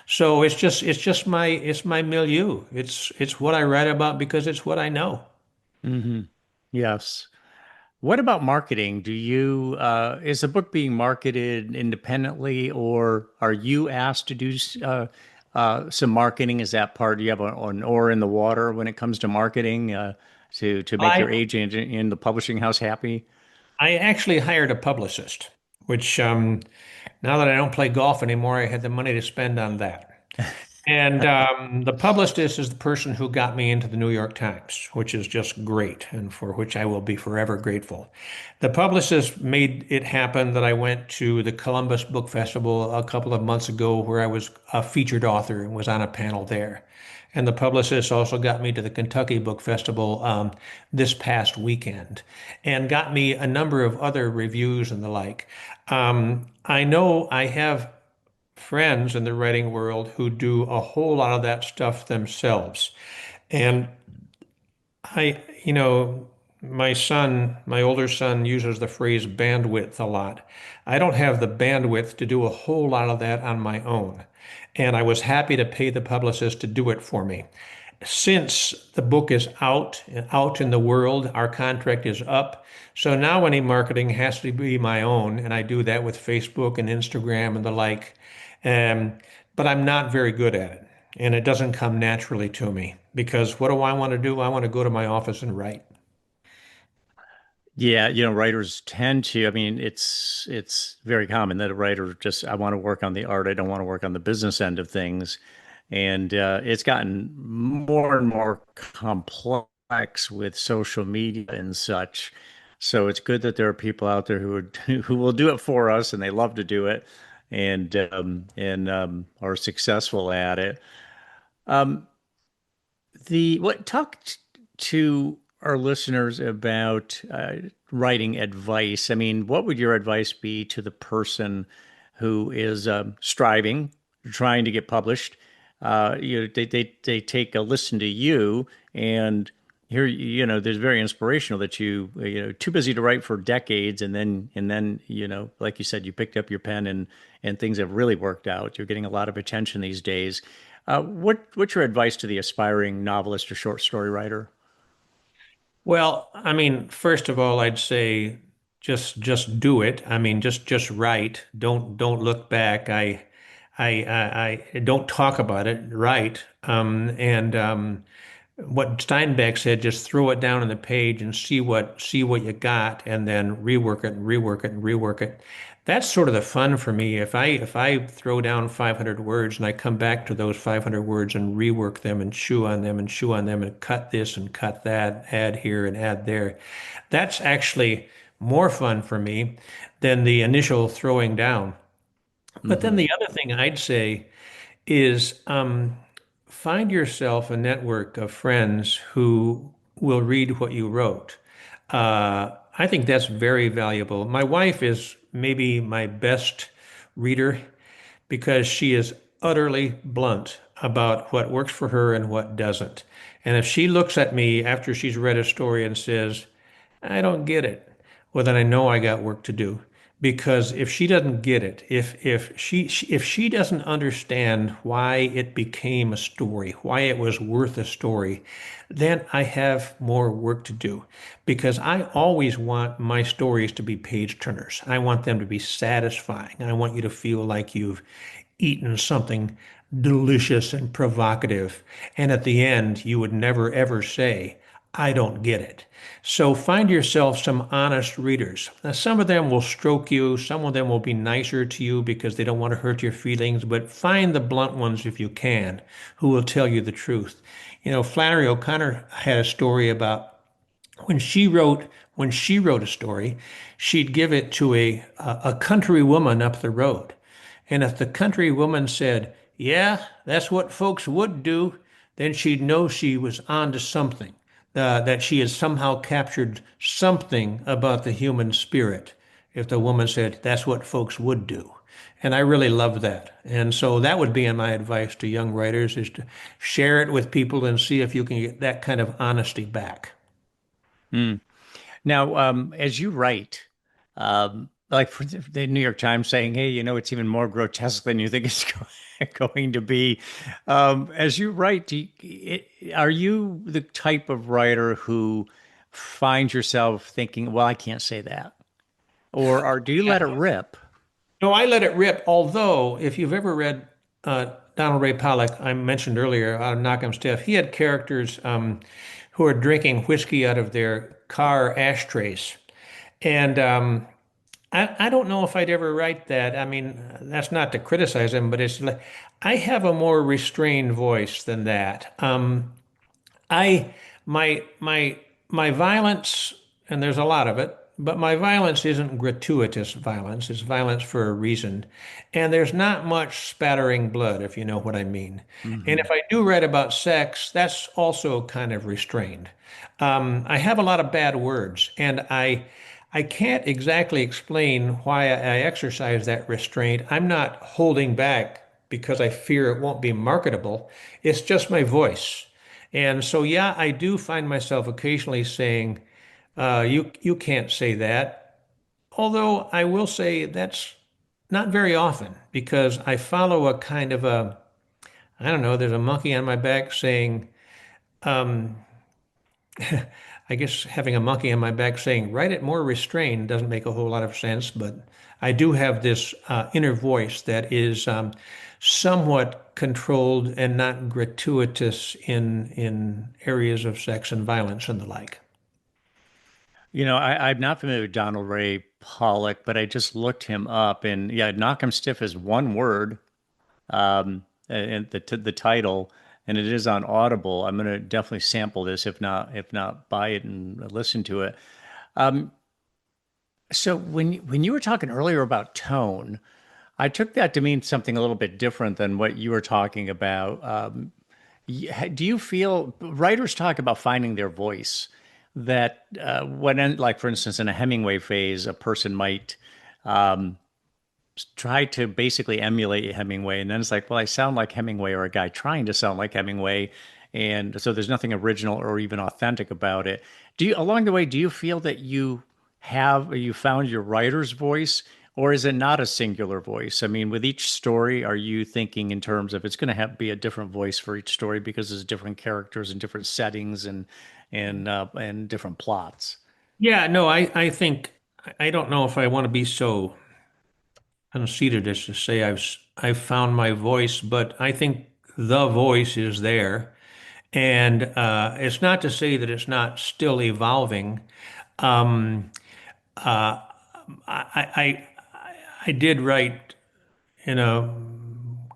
So it's just my milieu. It's what I write about because it's what I know. Hmm. Yes. What about marketing? Is the book being marketed independently, or are you asked to do some marketing? Is that part? Do you have an oar in the water when it comes to marketing, to make your I agent in the publishing house happy? I actually hired a publicist, which now that I don't play golf anymore, I had the money to spend on that. And the publicist is the person who got me into the New York Times, which is just great and for which I will be forever grateful. The publicist made it happen that I went to the Columbus Book Festival a couple of months ago where I was a featured author and was on a panel there. And the publicist also got me to the Kentucky Book Festival this past weekend and got me a number of other reviews and the like. I know I have friends in the writing world who do a whole lot of that stuff themselves. And my older son uses the phrase bandwidth a lot. I don't have the bandwidth to do a whole lot of that on my own. And I was happy to pay the publicist to do it for me. Since the book is out in the world, our contract is up. So now any marketing has to be my own, and I do that with Facebook and Instagram and the like. Um, but I'm not very good at it, and it doesn't come naturally to me because what do I want to do? I want to go to my office and write. Yeah, writers tend to, I mean, it's very common that a writer just, I want to work on the art, I don't want to work on the business end of things. And it's gotten more and more complex with social media and such. So it's good that there are people out there who will do it for us, and they love to do it, and are successful at it. Um, the what talk to our listeners about writing advice. I mean, what would your advice be to the person who is striving, trying to get published? They take a listen to you, and here, there's very inspirational that too busy to write for decades, and then like you said, you picked up your pen, and things have really worked out. You're getting a lot of attention these days. What's your advice to the aspiring novelist or short story writer? Well, I mean, first of all, I'd say just do it. I mean, just write. Don't look back. I don't talk about it. Write. And what Steinbeck said, just throw it down on the page and see what you got, and then rework it and rework it and rework it. That's sort of the fun for me. If I throw down 500 words and I come back to those 500 words and rework them and chew on them and chew on them and cut this and cut that, add here and add there, that's actually more fun for me than the initial throwing down. But then Hmm. the other thing I'd say is find yourself a network of friends who will read what you wrote. I think that's very valuable. My wife is maybe my best reader because she is utterly blunt about what works for her and what doesn't. And if she looks at me after she's read a story and says, I don't get it. Well, then I know I got work to do. Because if she doesn't get it, if she doesn't understand why it became a story, why it was worth a story, then I have more work to do. Because I always want my stories to be page turners. I want them to be satisfying. I want you to feel like you've eaten something delicious and provocative. And at the end, you would never ever say, I don't get it. So find yourself some honest readers. Now, some of them will stroke you, some of them will be nicer to you because they don't want to hurt your feelings, but find the blunt ones if you can, who will tell you the truth. Flannery O'Connor had a story about when she wrote a story, she'd give it to a country woman up the road. And if the country woman said, "Yeah, that's what folks would do," then she'd know she was onto something, that she had somehow captured something about the human spirit. If the woman said, "That's what folks would do." And I really love that. And so that would be my advice to young writers is to share it with people and see if you can get that kind of honesty back. Mm. Now, as you write, like for the New York Times saying, "Hey, it's even more grotesque than you think it's going to be." As you write, are you the type of writer who finds yourself thinking, "Well, I can't say that," or do you let it rip? No, I let it rip. Although, if you've ever read Donald Ray Pollock, I mentioned earlier out of Knock 'em Stiff, he had characters who are drinking whiskey out of their car ashtrays. And I don't know if I'd ever write that. I mean, that's not to criticize him, but it's like I have a more restrained voice than that. I my violence, and there's a lot of it, but my violence isn't gratuitous violence. It's violence for a reason. And there's not much spattering blood, if you know what I mean. And Hmm. if I do write about sex, that's also kind of restrained. I have a lot of bad words, and I can't exactly explain why I exercise that restraint. I'm not holding back because I fear it won't be marketable. It's just my voice. And so, yeah, I do find myself occasionally saying, you can't say that." Although I will say that's not very often because I follow a kind of a, I don't know, there's a monkey on my back saying, um, I guess having a monkey on my back saying, "Write it more restrained" doesn't make a whole lot of sense, but I do have this inner voice that is somewhat controlled and not gratuitous in areas of sex and violence and the like. I'm not familiar with Donald Ray Pollock, but I just looked him up, and yeah, "Knock 'em Stiff" is one word, and the title, and it is on Audible. I'm going to definitely sample this, if not buy it and listen to it. Um, so when you were talking earlier about tone, I took that to mean something a little bit different than what you were talking about. Do you feel writers talk about finding their voice? That like for instance, in a Hemingway phase, a person might um, try to basically emulate Hemingway, and then it's like, well, I sound like Hemingway, or a guy trying to sound like Hemingway, and so there's nothing original or even authentic about it. Along the way, do you feel that you found your writer's voice, or is it not a singular voice? I mean, with each story, are you thinking in terms of it's going to have be a different voice for each story because there's different characters and different settings and different plots? Yeah, no, I think I don't know if I want to be so conceited as to say I've found my voice, but I think the voice is there. And it's not to say that it's not still evolving. Um, uh, I I did write in a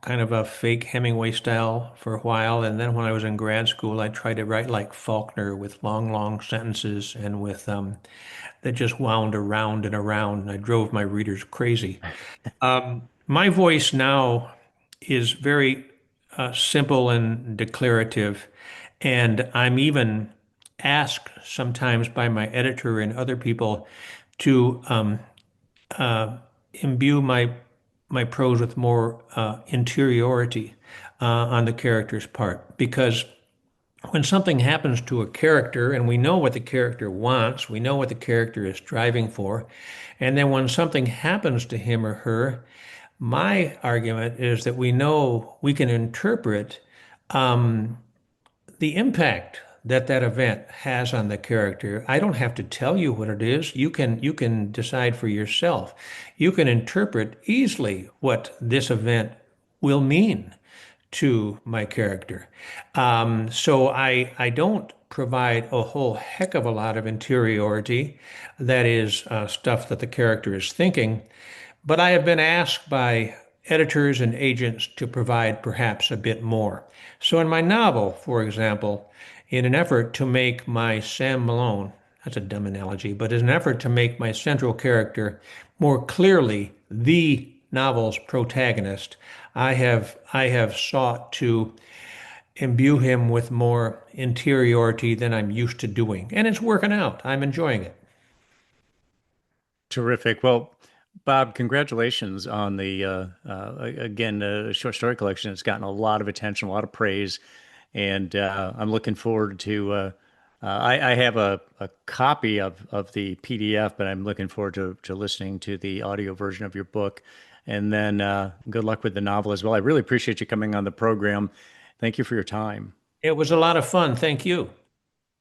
kind of a fake Hemingway style for a while, and then when I was in grad school, I tried to write like Faulkner with long, long sentences and with that just wound around and around, and I drove my readers crazy. My voice now is very simple and declarative, and I'm even asked sometimes by my editor and other people to uh, imbue my prose with more interiority on the character's part. Because when something happens to a character and we know what the character wants, we know what the character is striving for, and then when something happens to him or her, my argument is that we know we can interpret um, the impact that that event has on the character. I don't have to tell you what it is. You can decide for yourself. You can interpret easily what this event will mean to my character. So I don't provide a whole heck of a lot of interiority. That is stuff that the character is thinking. But I have been asked by editors and agents to provide perhaps a bit more. So in my novel, for example, in an effort to make my Sam Malone, that's a dumb analogy, but as an effort to make my central character more clearly the novel's protagonist, I have sought to imbue him with more interiority than I'm used to doing. And it's working out. I'm enjoying it. Terrific. Well, Bob, congratulations on the again short story collection. It's gotten a lot of attention, a lot of praise, and I'm looking forward to I have a copy of the PDF, but I'm looking forward to listening to the audio version of your book. And then good luck with the novel as well. I really appreciate you coming on the program. Thank you for your time. It was a lot of fun. Thank you.